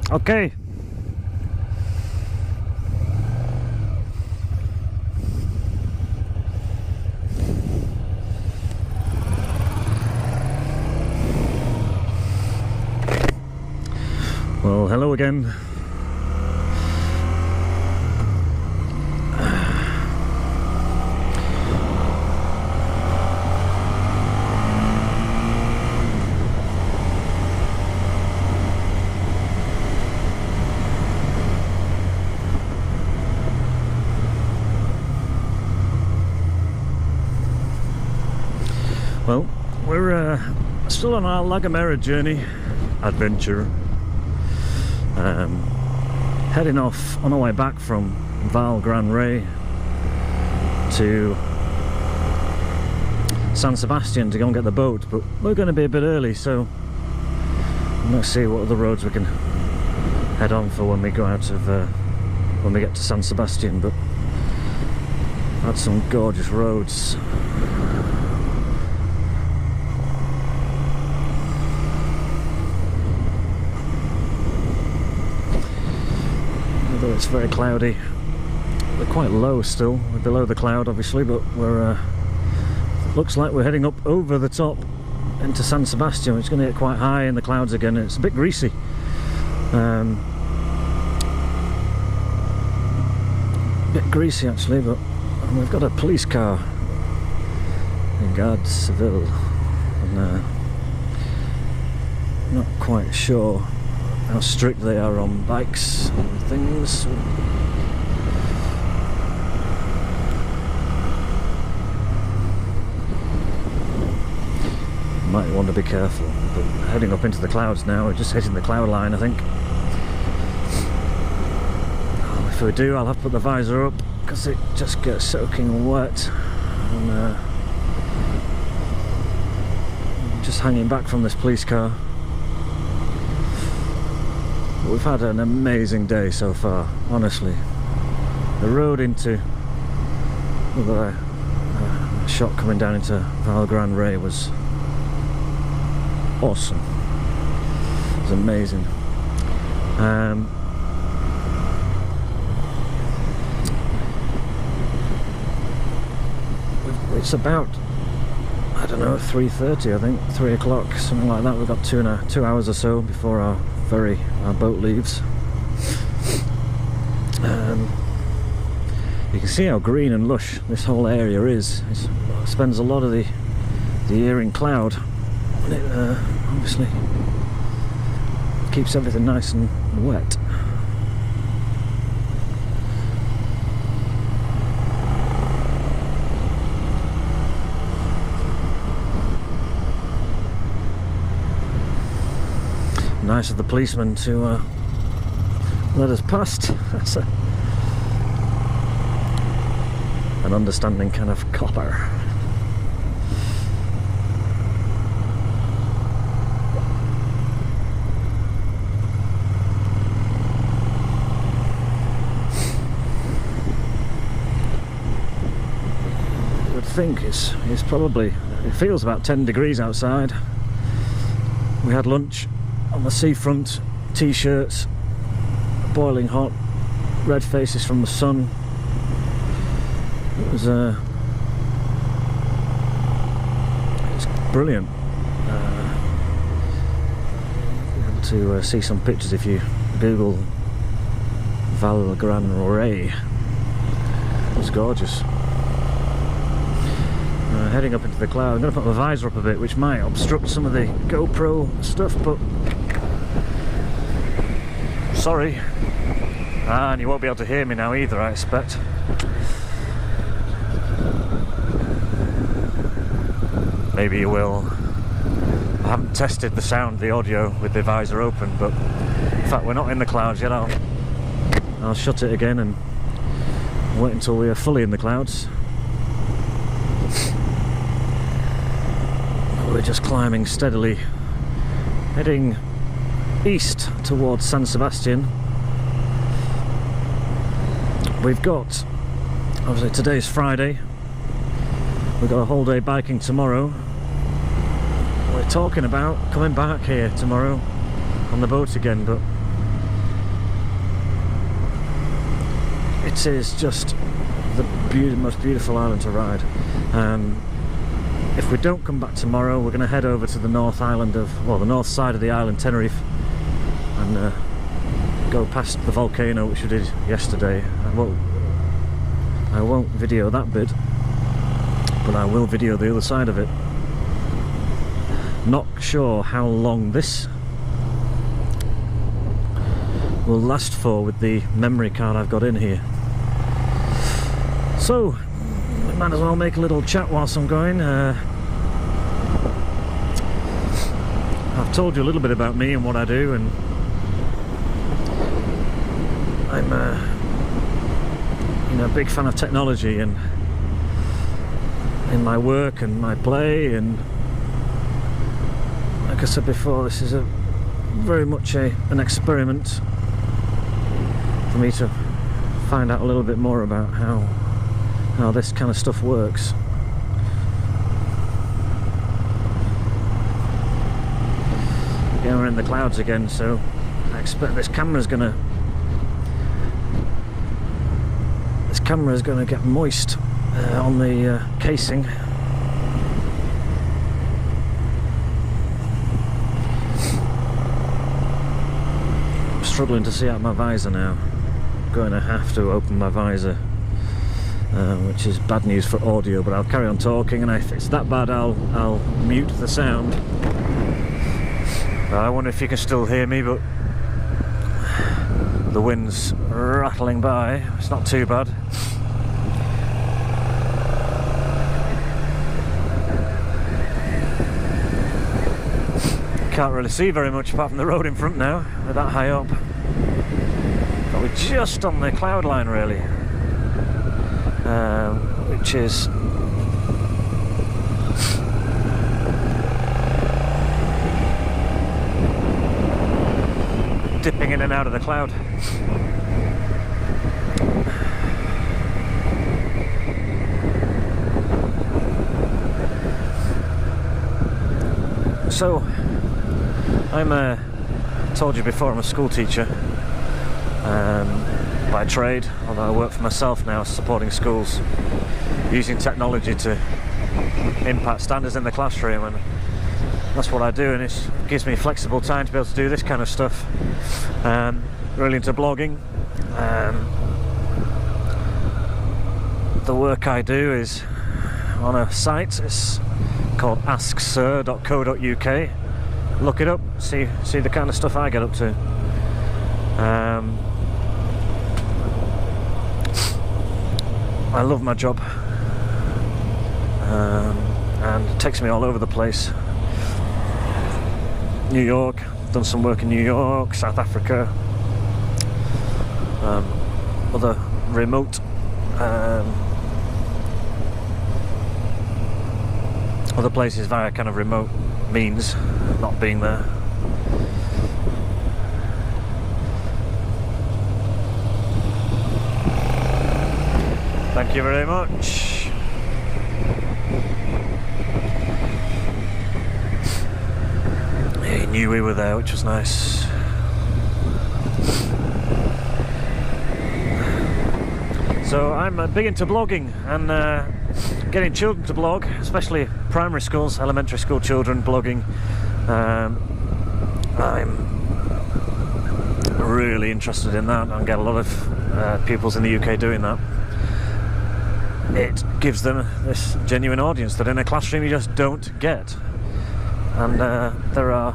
Okay. Well, hello again. Well, we're still on our Gomera journey, adventure. Heading off on our way back from Val Gran Rey to San Sebastian to go and get the boat, but we're going to be a bit early, so let's see what other roads we can head on for when we go out of when we get to San Sebastian. But had some gorgeous roads. Although it's very cloudy, we're quite low still. We're below the cloud obviously, but we're looks like we're heading up over the top into San Sebastian. It's going to get quite high in the clouds again. It's a bit greasy. Bit greasy actually, but we've got a police car in Garde Civil, and not quite sure how strict they are on bikes and things. Might want to be careful, but heading up into the clouds now. We're just hitting the cloud line, I think. If we do, I'll have to put the visor up because it just gets soaking wet. And I'm just hanging back from this police car. We've had an amazing day so far, honestly. The road into the shot coming down into Val Gran Rey was awesome. It was amazing. It's about, I don't know, 3:30, I think, 3 o'clock, something like that. We've got 2 hours or so before our boat leaves. You can see how green and lush this whole area is. It spends a lot of the year in cloud, and it obviously keeps everything nice and wet. Nice of the policeman to let us past. That's an understanding kind of copper. I would think it's probably, it feels about 10 degrees outside. We had lunch on the seafront, t-shirts, boiling hot, red faces from the sun. It was it's brilliant. You'll be able to see some pictures if you Google Val Gran Rey. It was gorgeous. Heading up into the cloud. I'm going to put my visor up a bit, which might obstruct some of the GoPro stuff, but sorry. And you won't be able to hear me now either, I expect. Maybe you will. I haven't tested the sound, the audio with the visor open, but in fact we're not in the clouds yet. I'll shut it again and wait until we are fully in the clouds. We're just climbing steadily, heading east towards San Sebastian. We've got, obviously today's Friday, we've got a whole day biking tomorrow. We're talking about coming back here tomorrow on the boat again, but It is just the most beautiful island to ride. If we don't come back tomorrow, we're going to head over to the north side of the island, Tenerife, and go past the volcano, which we did yesterday. I won't video that bit, but I will video the other side of it. Not sure how long this will last for with the memory card I've got in here. So, might as well make a little chat whilst I'm going. I've told you a little bit about me and what I do, and I'm a big fan of technology, and in my work and my play, and like I said before, this is very much an experiment for me to find out a little bit more about how this kind of stuff works. Again, we're in the clouds again, so I expect this camera's gonna get moist on the casing. I'm struggling to see out my visor now. I'm going to have to open my visor, which is bad news for audio, but I'll carry on talking, and if it's that bad I'll mute the sound. I wonder if you can still hear me, but the wind's rattling by. It's not too bad. Can't really see very much apart from the road in front now. We're that high up. But we're just on the cloud line, really, which is dipping in and out of the cloud. So, told you before, I'm a school teacher by trade, although I work for myself now supporting schools, using technology to impact standards in the classroom, and that's what I do, and it gives me flexible time to be able to do this kind of stuff. Really into blogging. The work I do is on a site, it's called asksir.co.uk. Look it up, see the kind of stuff I get up to. I love my job, and it takes me all over the place. New York, done some work in New York, South Africa, other remote other places via kind of remote means, not being there. Thank you very much. He knew we were there, which was nice. So I'm big into blogging and getting children to blog, especially primary schools, elementary school children blogging. I'm really interested in that and get a lot of pupils in the UK doing that. It gives them this genuine audience that in a classroom you just don't get. And there are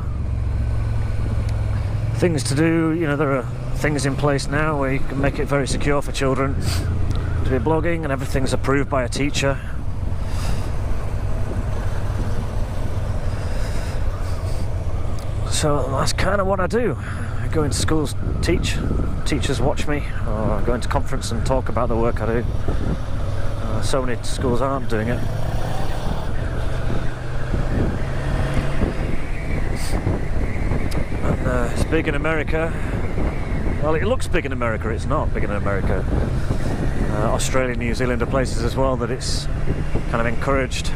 things to do, there are things in place now where you can make it very secure for children to be blogging, and everything's approved by a teacher. So that's kind of what I do. I go into schools, teach, teachers watch me, or I go into conference and talk about the work I do. So many schools aren't doing it. And it's big in America. Well, it looks big in America, it's not big in America. Australia, New Zealand are places as well that it's kind of encouraged.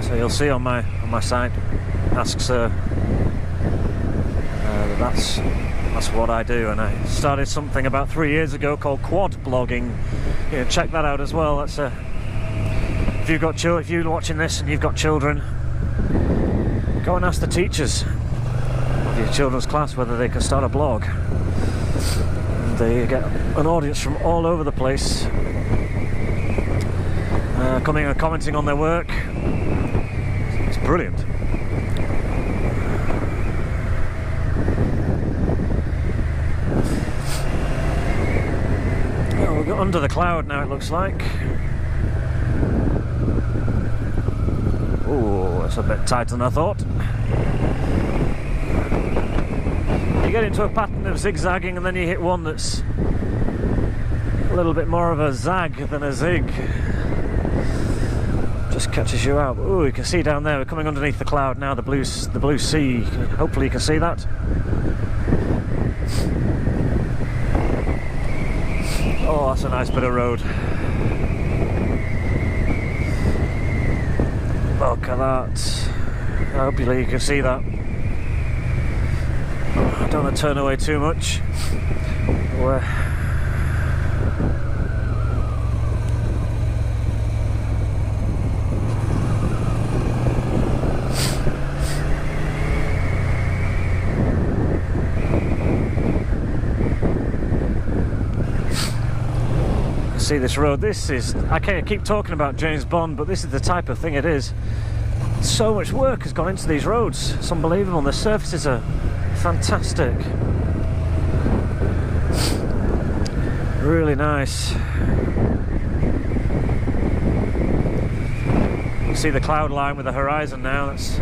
So you'll see on my site, Ask Sir, That's what I do, and I started something about 3 years ago called quad blogging. You know, check that out as well. That's if you're watching this and you've got children, go and ask the teachers of your children's class whether they can start a blog. And they get an audience from all over the place, coming and commenting on their work. It's brilliant. We'll go under the cloud now, it looks like. Oh, that's a bit tighter than I thought. You get into a pattern of zigzagging and then you hit one that's a little bit more of a zag than a zig. Just catches you out. Oh, you can see down there, we're coming underneath the cloud now, the blue sea. Hopefully you can see that. Oh, that's a nice bit of road. Look at that. Hopefully you can see that. I don't want to turn away too much. See this road, this is, I keep talking about James Bond, but this is the type of thing it is. So much work has gone into these roads, it's unbelievable. The surfaces are fantastic, really nice. You see the cloud line with the horizon now. That's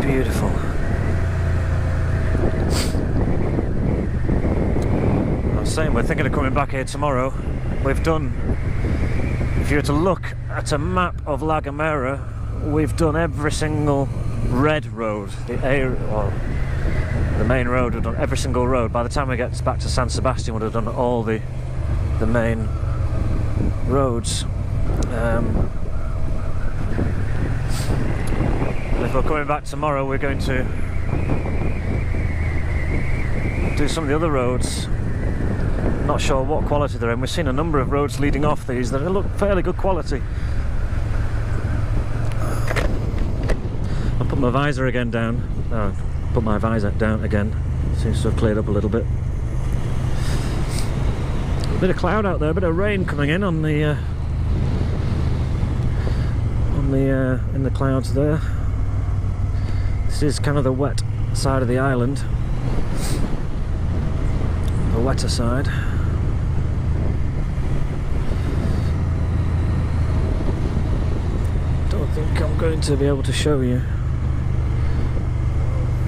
beautiful. I was saying we're thinking of coming back here tomorrow. We've done, if you were to look at a map of La Gomera, we've done every single red road, the main road. We've done every single road. By the time we get back to San Sebastian, we'd have done all the main roads. If we're coming back tomorrow, we're going to do some of the other roads. Not sure what quality they're in. We've seen a number of roads leading off these that look fairly good quality. I'll put my visor again down. Put my visor down again. Seems to have cleared up a little bit. A bit of cloud out there, a bit of rain coming in on the in the clouds there. This is kind of the wet side of the island, the wetter side. Don't think I'm going to be able to show you.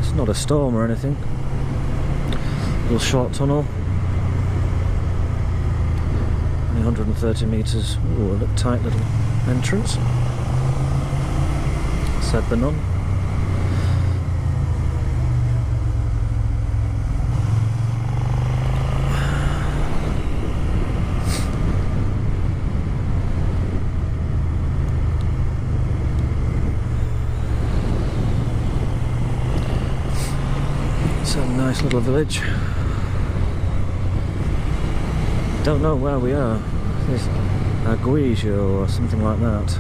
It's not a storm or anything. Little short tunnel, only 130 metres. Ooh, a little tight little entrance, said the nun. It's a nice little village. Don't know where we are. It's Aguillo or something like that.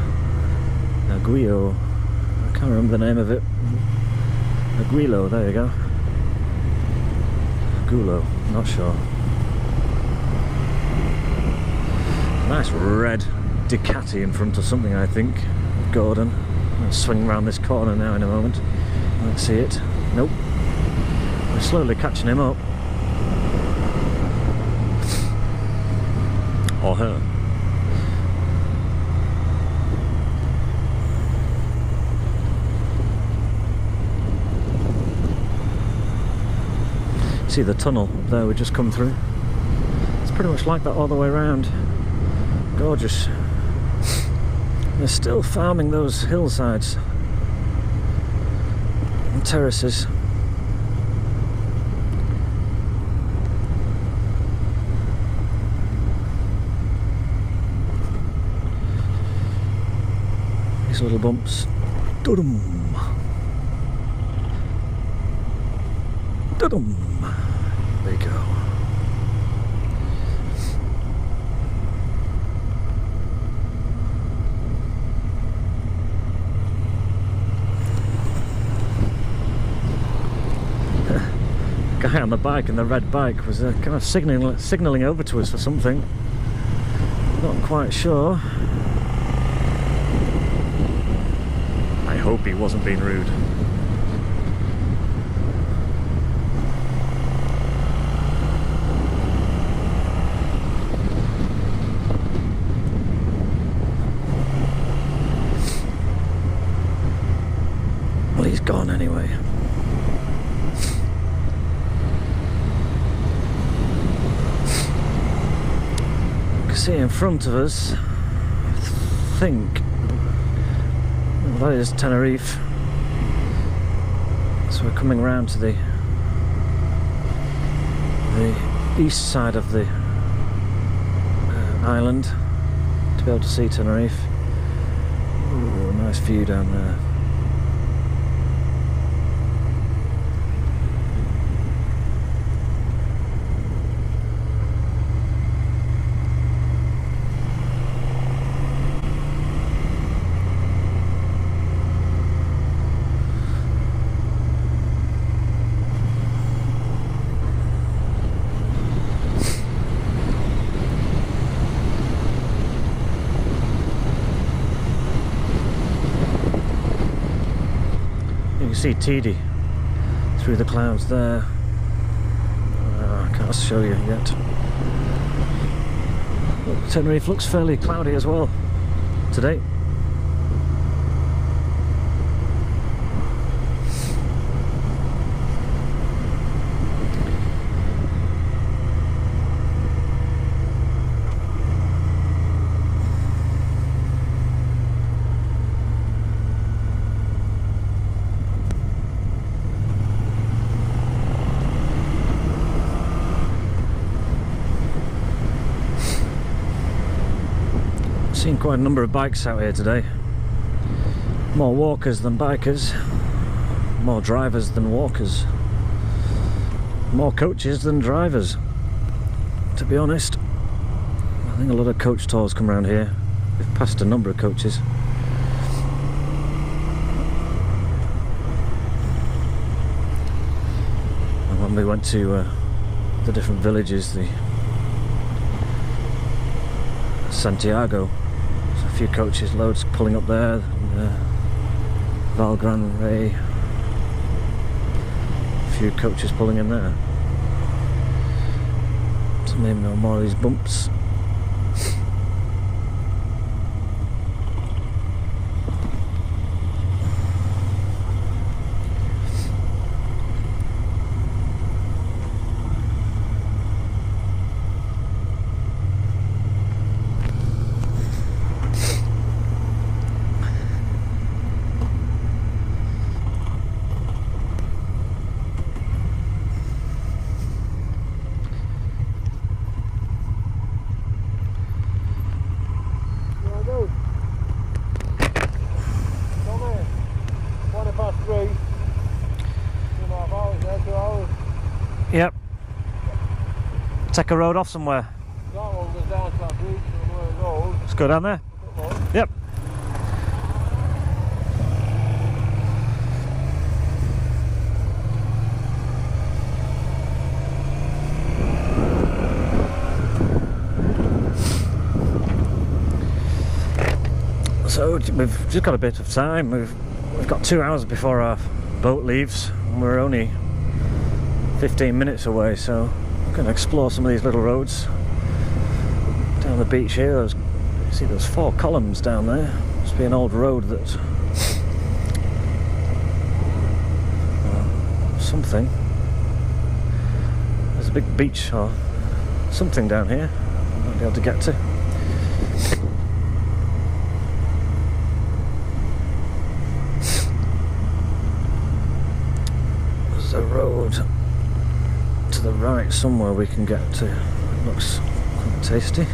Aguillo. I can't remember the name of it. Aguillo, there you go. Aguillo, not sure. Nice red Ducati in front of something, I think. Gordon. I'll swing around this corner now in a moment. Let's see it. Nope. We're slowly catching him up. Or her. See the tunnel up there we just come through? It's pretty much like that all the way around. Gorgeous. They're still farming those hillsides. and terraces. These little bumps. Dudum. Dudum. There you go. Guy on the bike in the red bike was kind of signalling over to us for something. Not quite sure. I hope he wasn't being rude. Well, he's gone anyway. See in front of us, I think that is Tenerife, so we're coming around to the east side of the island to be able to see Tenerife. Ooh, nice view down there. See TD through the clouds there. I can't show you yet. Look, Tenerife looks fairly cloudy as well today. Seen quite a number of bikes out here today. More walkers than bikers, more drivers than walkers, more coaches than drivers. To be honest, I think a lot of coach tours come around here. We've passed a number of coaches. And when we went to the different villages, the Santiago, a few coaches, loads pulling up there, Valgran Rey, a few coaches pulling in there. So maybe no more of these bumps. Yep. Take a road off somewhere. That one goes down to that beach and where it goes. Let's go down there. Yep. So we've just got a bit of time. We've got 2 hours before our boat leaves, and we're only 15 minutes away, so I'm going to explore some of these little roads down the beach here. You see those 4 columns down there. Must be an old road that something. There's a big beach or something down here I might be able to get to. There's a road to the right somewhere we can get to. It looks quite tasty.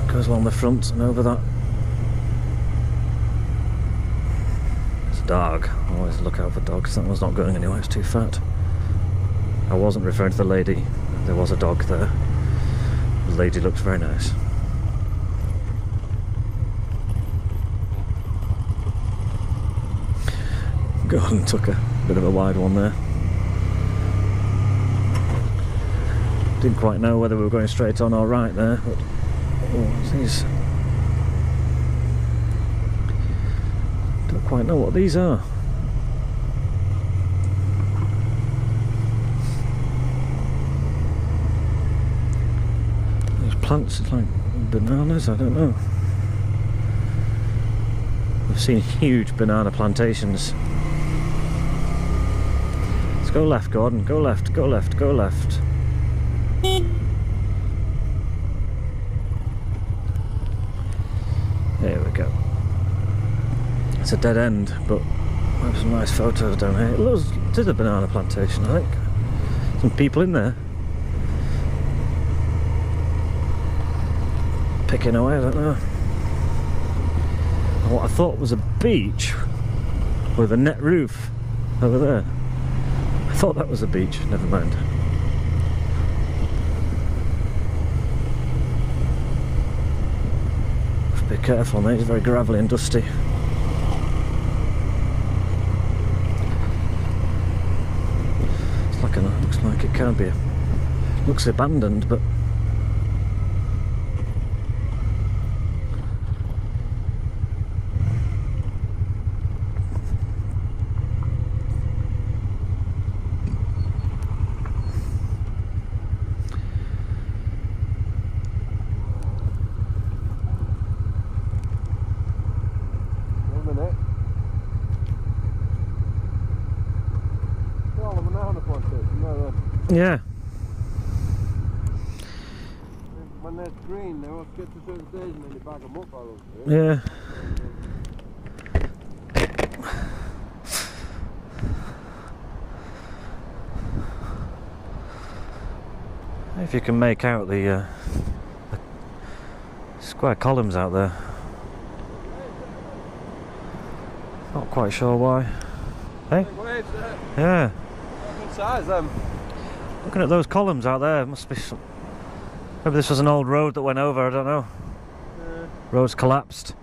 Goes along the front and over that. There's a dog. Always look out for dogs. That one's not going anywhere, it's too fat. I wasn't referring to the lady. There was a dog there. The lady looks very nice. Gordon took a bit of a wide one there. Didn't quite know whether we were going straight on or right there, but these don't quite know what these are. These plants are like bananas, I don't know. I've seen huge banana plantations. Let's go left, Gordon. Go left, go left, go left. There we go. It's a dead end, but I have some nice photos down here. It is a banana plantation, I think. Some people in there. Picking away, I don't know. And what I thought was a beach with a net roof over there. I thought that was a beach, never mind. Be careful, mate, it's very gravelly and dusty. It's like looks like it can be. Looks abandoned, but yeah. When they're green, they won't get to a certain stage and then you bag them up by those. Yeah. If you can make out the square columns out there. Not quite sure why. Hey? Waves there. Yeah. Good size them. Looking at those columns out there, must be some... Maybe this was an old road that went over, I don't know. Yeah. Road's collapsed.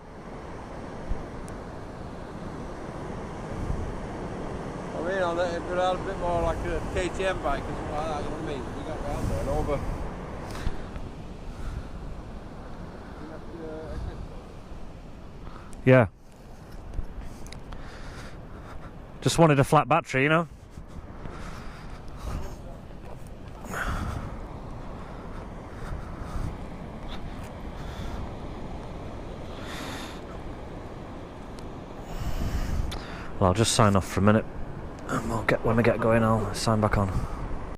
I mean, on that, if it had a bit more like a KTM bike or something like that, you know what I mean? We got round there and over. Yeah. Just wanted a flat battery, you know? Well, I'll just sign off for a minute, and when we get going, I'll sign back on.